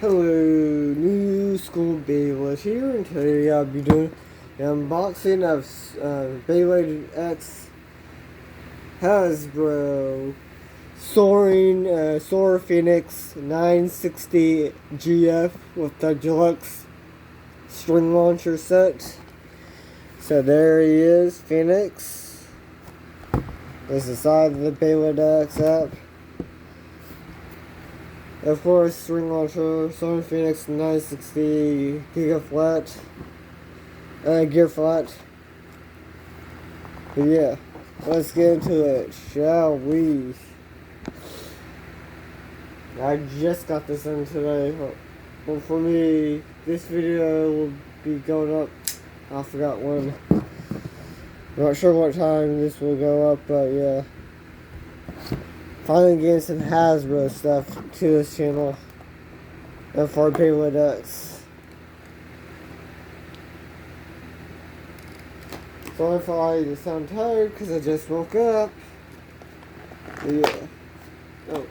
Hello, new school Beyblade here, and today I'll be doing an unboxing of Beyblade X Hasbro Soar Phoenix 960 GF with the deluxe string launcher set. So there he is, Phoenix. This is the side of the Beyblade X app. Of course, string launcher, Soar Phoenix 960 Giga Flat, Gear Flat. But yeah, let's get into it, shall we? I just got this in today. Well, for me, this video will be going up. I forgot when. Not sure what time this will go up, but yeah. Finally getting some Hasbro stuff to this channel and for Beyblade X. Sorry if I sound tired because I just woke up. But yeah. Oh.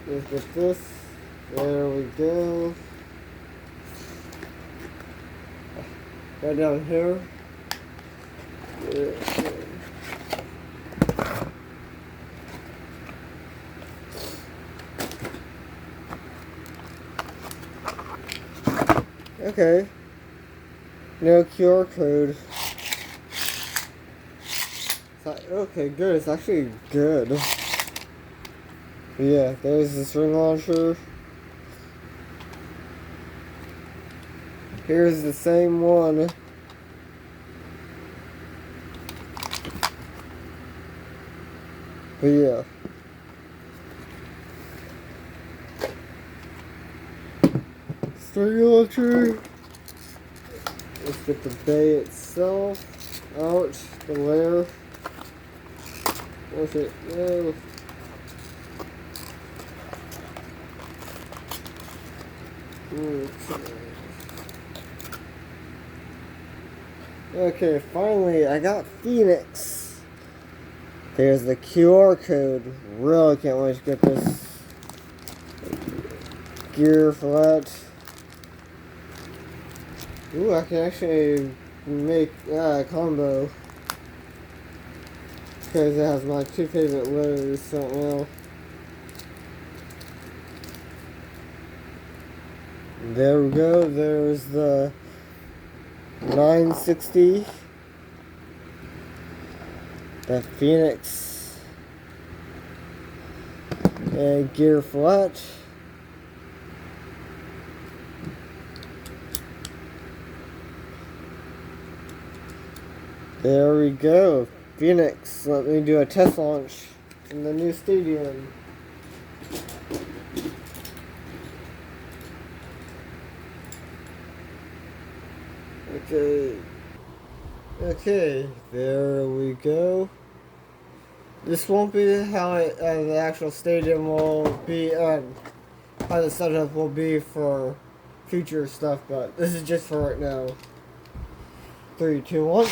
Let's get this. There we go. Right down here. Yeah. Okay. No QR code. Okay, good. It's actually good. But yeah, there's the string launcher. Here's the same one. But yeah. String launcher. Let's get the bay itself out, the layer. What's it? No. Okay, finally I got Phoenix. There's the QR code. Really can't wait to get this gear flat. Ooh, I can actually make a combo because it has my two favorite letters right now. There we go. There's the 960, the Phoenix, and gear flat. There we go, Phoenix. Let me do a test launch in the new stadium. Okay, there we go. This won't be how the actual stadium will be, how the setup will be for future stuff, but this is just for right now. 3, 2, 1.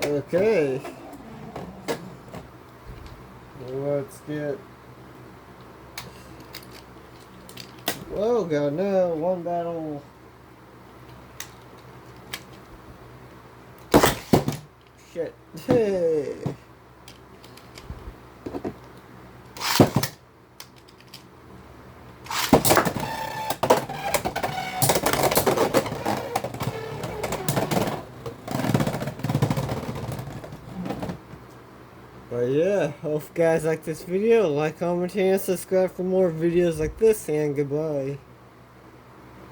Okay. Let's get. Oh god, no, one battle. Shit. Hey. But yeah, hope you guys like this video. Like, comment, and subscribe for more videos like this, and goodbye.